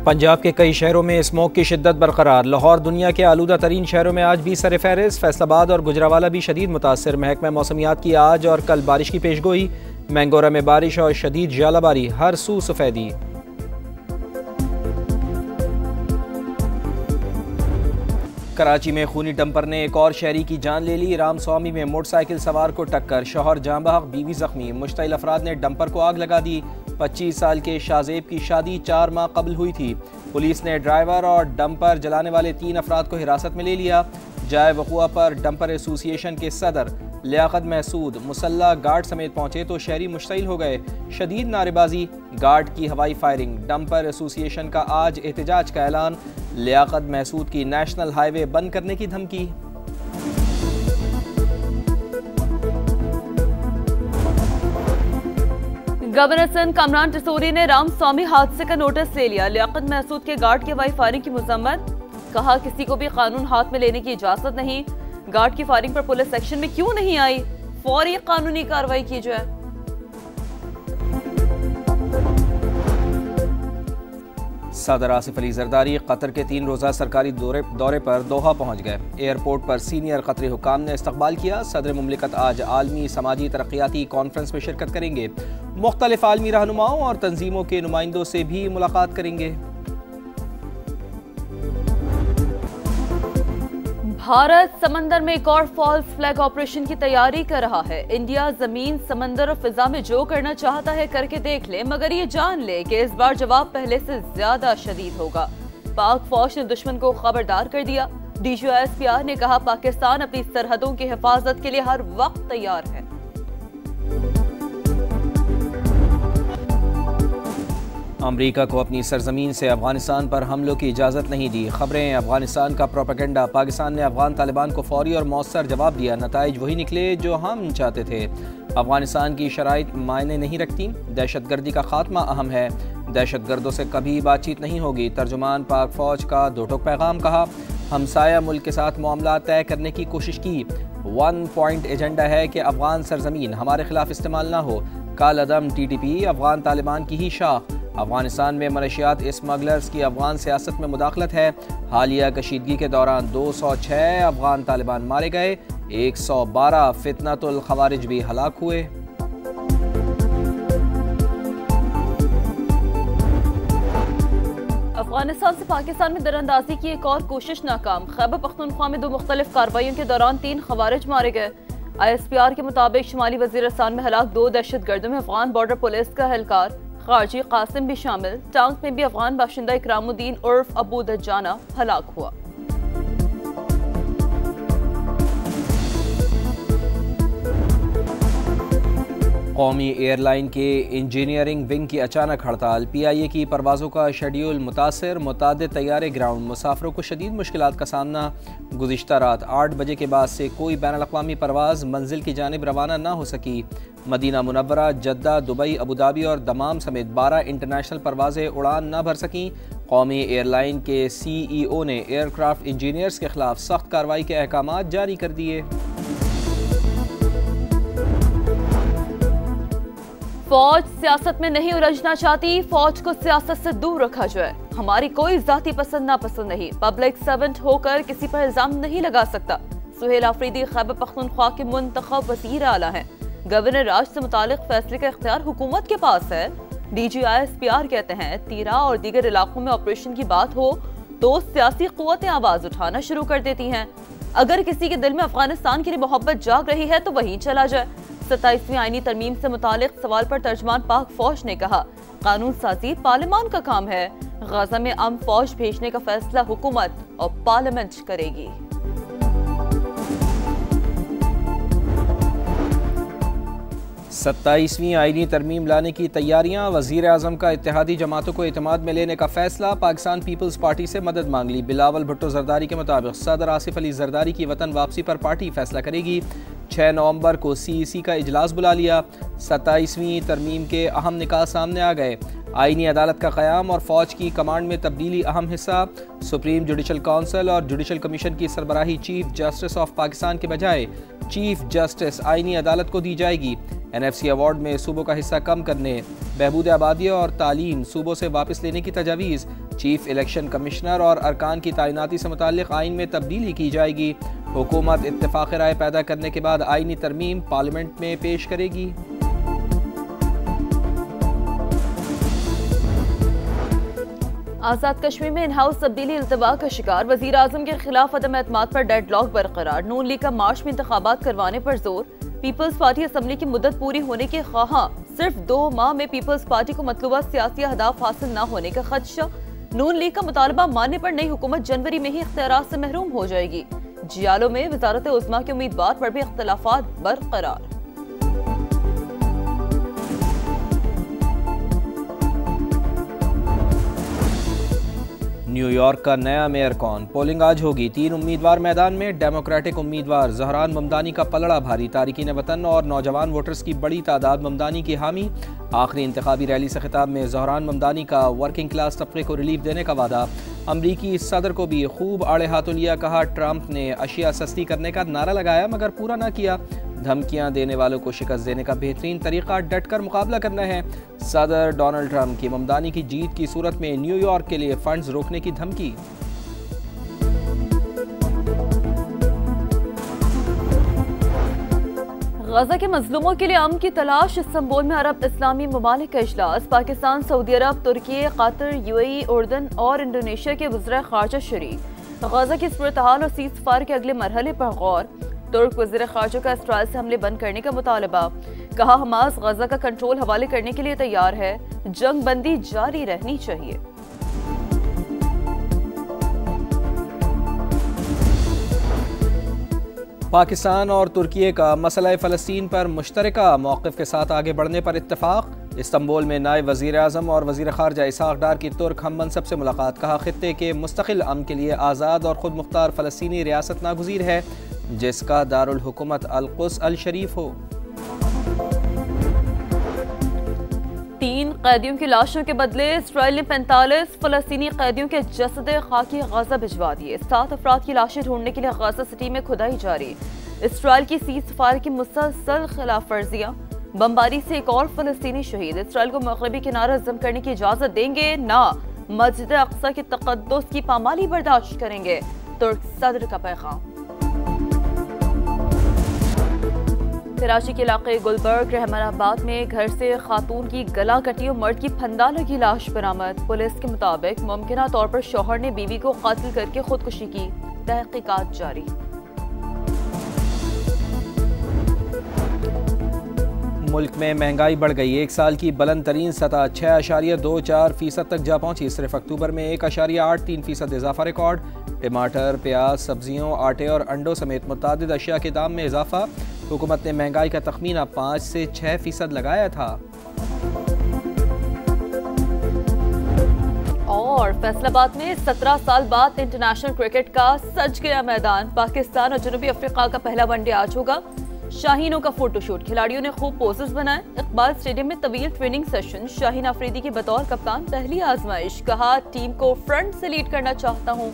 पंजाब के कई शहरों में स्मोक की शिद्दत बरकरार। लाहौर दुनिया के आलूदा तरीन शहरों में आज भी सरफहरिस्त। फैसलाबाद और गुजरावाला भी शदीद मुतासर। महकमा मौसमियात की आज और कल बारिश की पेशगोई। मैंगोरा में बारिश और शदीद जालाबारी, हर सू सफेदी। कराची में खूनी डंपर ने एक और शहरी की जान ले ली। रामस्वामी में मोटरसाइकिल सवार को टक्कर, शौहर जाँ बहक, बीवी जख्मी। मुश्तइल अफराद ने डंपर को आग लगा दी। 25 साल के शाहजेब की शादी 4 माह कबल हुई थी। पुलिस ने ड्राइवर और डंपर जलाने वाले 3 अफराद को हिरासत में ले लिया। जाए वक़ुआ पर डंपर एसोसिएशन के सदर लियाकत महसूद मुसल्ला गार्ड समेत पहुंचे तो शहरी मुश्तइल हो गए। शदीद नारेबाजी, गार्ड की हवाई फायरिंग। डंपर एसोसिएशन का आज एहतजाज का ऐलान। लियाकत महसूद की नेशनल हाईवे बंद करने की धमकी। गवर्नर सिंध कामरान टिसोरी ने रामस्वामी हादसे का नोटिस ले लिया। लियाकत महसूद के गार्ड की हवाई फायरिंग की मजम्मत, कहा किसी को भी कानून हाथ में लेने की इजाजत नहीं। गार्ड की फायरिंग पर पुलिस एक्शन में क्यों नहीं आई, फौरी कानूनी कार्रवाई की जाए। सदर आसिफ अली जरदारी कतर के 3 रोज़ा सरकारी दौरे पर दोहा पहुँच गए। एयरपोर्ट पर सीनियर कतरी हुकाम ने इस्तकबाल किया। सदर मुमलिकत आज आलमी समाजी तरक्याती कॉन्फ्रेंस में शिरकत करेंगे। मुख्तलिफ आलमी रहनुमाओं और तंजीमों के नुमाइंदों से भी मुलाकात करेंगे। भारत समंदर में एक और फॉल्स फ्लैग ऑपरेशन की तैयारी कर रहा है। इंडिया जमीन, समंदर और फिजा में जो करना चाहता है करके देख ले, मगर ये जान ले कि इस बार जवाब पहले से ज्यादा शदीद होगा। पाक फौज ने दुश्मन को खबरदार कर दिया। DGISPR ने कहा पाकिस्तान अपनी सरहदों की हिफाजत के लिए हर वक्त तैयार है। अमरीका को अपनी सरजमीन से अफगानिस्तान पर हमलों की इजाज़त नहीं दी। खबरें अफगानिस्तान का प्रोपेगेंडा। पाकिस्तान ने अफगान तालिबान को फौरी और मौसर जवाब दिया। नताइज वही निकले जो हम चाहते थे। अफगानिस्तान की शराइत मायने नहीं रखती। दहशतगर्दी का खात्मा अहम है। दहशतगर्दों से कभी बातचीत नहीं होगी। तर्जुमान पाक फौज का दो टोक पैगाम। कहा हमसाया मुल्क के साथ मामला तय करने की कोशिश की। 1 पॉइंट एजेंडा है कि अफगान सरजमीन हमारे खिलाफ इस्तेमाल ना हो। कालअदम TTP अफगान तालिबान की ही शाख। अफगानिस्तान में मनशियात स्मगलर्स की अफगान सियासत में मुदाखलत है। हालिया कशीदगी के दौरान 206 अफगान तालिबान मारे गए। 112 फितनतुल खवारिज भी हलाक हुए। अफगानिस्तान से पाकिस्तान में दरअंदाजी की एक और कोशिश नाकाम। खैबर पख्तूनख्वा में 2 मुख्तलिफ कार्रवाइयों के दौरान 3 खवारिज मारे गए। ISPR के मुताबिक शुमाली वजीरिस्तान में हलाक 2 दहशतगर्दों में अफगान बॉर्डर पुलिस का एहलकार खारजी कासिम भी शामिल। टांग में भी अफगान बाशिंदा इकरामुद्दीन उर्फ अबू दज्जाना हलाक हुआ। कौमी एयरलाइन के इंजीनियरिंग विंग की अचानक हड़ताल। PIA की परवाज़ों का शेड्यूल मुतासर। मुतादिद तैयारे ग्राउंड। मुसाफिरों को शदीद मुश्किलात का सामना। गुज़िश्ता रात 8 बजे के बाद से कोई बैनुल-अक़वामी परवाज़ मंजिल की जानिब रवाना ना हो सकी। Medina Munawwara, Jeddah, Dubai, Abu Dhabi और दमाम समेत 12 इंटरनेशनल परवाज़ें उड़ान न भर सकीं। कौमी एयरलाइन के CEO ने एयरक्राफ्ट इंजीनियर्स के खिलाफ सख्त कार्रवाई के अहकाम जारी कर दिए। फौज सियासत में नहीं उलझना चाहती। फौज को सियासत से दूर रखा जाए। हमारी कोई जाती पसंद नापसंद नहीं। पब्लिक सर्वेंट होकर किसी पर इल्जाम नहीं लगा सकता। सुहेल आफरीदी खैबर पख्तूनख्वा के मुंतखब वज़ीर आला हैं। गवर्नर राज से मुतालिक फैसले का इख्तियार हुकूमत के पास है। DGISPR कहते हैं तीरा और दीगर इलाकों में ऑपरेशन की बात हो तो सियासी क़ुव्वतें आवाज़ उठाना शुरू कर देती हैं। अगर किसी के दिल में अफगानिस्तान के लिए मोहब्बत जाग रही है तो वहीं चला जाए। 27वीं आईनी तरमीम से मुतालिक सवाल पर तर्जमान पाक फौज ने कहा कानून साजी पार्लियामान का काम है। गाजा में आम फौज भेजने का फैसला हुकूमत और पार्लियामेंट करेगी। 27वीं आईनी तरमीम लाने की तैयारियां। वज़ीर आज़म का इत्तेहादी जमातों को एतमाद में लेने का फैसला। पाकिस्तान पीपल्स पार्टी से मदद मांग ली। बिलावल भुट्टो जरदारी के मुताबिक सदर आसिफ अली जरदारी की वतन वापसी पर पार्टी फैसला करेगी। 6 नवंबर को CEC का इजलास बुला लिया। 27वीं तरमीम के अहम निकात सामने आ गए। आईनी अदालत का क़याम और फ़ौज की कमांड में तब्दीली अहम हिस्सा। सुप्रीम जुडिशल काउंसिल और जुडिशल कमीशन की सरबराही चीफ जस्टिस ऑफ पाकिस्तान के बजाय चीफ जस्टिस आईनी अदालत को दी जाएगी। NFC अवार्ड में सूबों का हिस्सा कम करने, बहबूद आबादी और तालीम सूबों से वापस लेने की तजावीज़, चीफ इलेक्शन कमिश्नर और अरकान की तैनाती से मुताल्लिक़ आइन में तब्दीली की जाएगी। हुकूमत इत्तेफाक राय पैदा करने के बाद आइनी तरमीम पार्लियामेंट में पेश करेगी। आज़ाद कश्मीर में इन हाउस तब्दीली इल्तवा का शिकार, वज़ीर आज़म के खिलाफ अदम एतमाद पर डेडलॉक बरकरार, नून लीग का मार्च में इंतखाबात करवाने पर जोर, पीपल्स पार्टी असम्बली की मुद्दत पूरी होने के ख्वाहां, सिर्फ 2 माह में पीपल्स पार्टी को मतलूबा सियासी अहदाफ हासिल न होने का खदशा, नून लीग का मुतालबा मानने पर नई हुकूमत जनवरी में ही इख्तियारात से महरूम हो जाएगी। जियालो में वजारत उज़्मा के उम्मीदवार पर भी इख्तिलाफात बरकरार। न्यूयॉर्क का नया मेयर कौन? पोलिंग आज होगी। 3 उम्मीदवार मैदान में। डेमोक्रेटिक उम्मीदवार ज़हरान ममदानी का पलड़ा भारी, तारिकीन वतन और नौजवान वोटर्स की बड़ी तादाद ममदानी की हामी। आखिरी इंतखाबी रैली से खिताब में ज़हरान ममदानी का वर्किंग क्लास तबके को रिलीफ देने का वादा। अमरीकी सदर को भी खूब आड़े हाथों लिया, कहा ट्रंप ने अशिया सस्ती करने का नारा लगाया मगर पूरा ना किया। धमकियां देने वालों को शिकस्त देने का बेहतरीन तरीका डटकर मुकाबला करना है। सदर डोनाल्ड ट्रंप की ममदानी की जीत की सूरत में न्यूयॉर्क के लिए फंड्स रोकने की धमकी। गजा के मजलूमों के लिए अमन की तलाश, इस्तांबुल में अरब इस्लामी ममालिक का इजलास, पाकिस्तान, सऊदी अरब, तुर्की, कतर, UAE, उर्दन और इंडोनेशिया के वज़ीर ख़ारजा शरीक। गजा की सूरत हाल और सीज़ फायर के अगले मरहले पर गौर, तुर्क वज़ीर ख़ारजा का इसराइल से हमले बंद करने का मुतालबा, कहा हमास गजा का कंट्रोल हवाले करने के लिए तैयार है, जंग बंदी जारी रहनी चाहिए। पाकिस्तान और तुर्की का मसला फ़लस्तीन पर मुश्तरका मौक़िफ़ के साथ आगे बढ़ने पर इत्तफ़ाक़। इस्तांबुल में नायब वज़ीर आज़म और वज़ीर ख़ारजा इसहाक़ डार की तुर्क हम मनसब से मुलाकात, कहा खित्ते के मुस्तक़िल अमन के लिए आज़ाद और ख़ुद मुख्तार फ़लस्तीनी रियासत नागुज़ीर है, जिसका दारुल हुकूमत अल-कुद्स अल-शरीफ हो। 3 कैदियों की लाशों के बदले इसराइल ने 45 फ़लस्तीनी कैदियों के जसद खाकी गजा भिजवा दिए। 7 अफराद की लाशें ढूंढने के लिए गजा सिटी में खुदाई जारी। इसराइल की सीज़ फायर की मुसलसल खिलाफ वर्जियां, बमबारी से एक और फ़लस्तीनी शहीद। इसराइल को मग़रिबी किनारा ज़म करने की इजाज़त देंगे ना, मस्जिद अक़सा की तक़द्दुस की पामाली बर्दाश्त करेंगे, तुर्क सदर का पैगाम। कराची के इलाके गुलबर्ग रहमानाबाद में घर से खातून की गला कटी और मर्द की फंदा लगी लाश बरामद। पुलिस के मुताबिक मुमकिना तौर पर शौहर ने बीवी को कत्ल करके खुदकुशी की, तहकीकात जारी। मुल्क में महंगाई बढ़ गई, 1 साल की बुलंद तरीन सतह 6.24% तक जा पहुंची। सिर्फ अक्टूबर में 1.83% इजाफा रिकॉर्ड। टमाटर, प्याज, सब्जियों, आटे और अंडों समेत मुतअद्दिद अशिया के दाम में इजाफा। हुकूमत ने महंगाई का तखमीना 5 से 6% लगाया था। और फैसलाबाद में 17 साल बाद इंटरनेशनल क्रिकेट का सज गया मैदान। पाकिस्तान और जनूबी अफ्रीका का पहला वनडे आज होगा। शाहीनों का फोटोशूट, खिलाड़ियों ने खूब पोजेस बनाए। इकबाल स्टेडियम में तवील ट्रेनिंग सेशन, शाहीन अफरीदी की बतौर कप्तान पहली आजमाइश, कहा टीम को फ्रंट से लीड करना चाहता हूँ।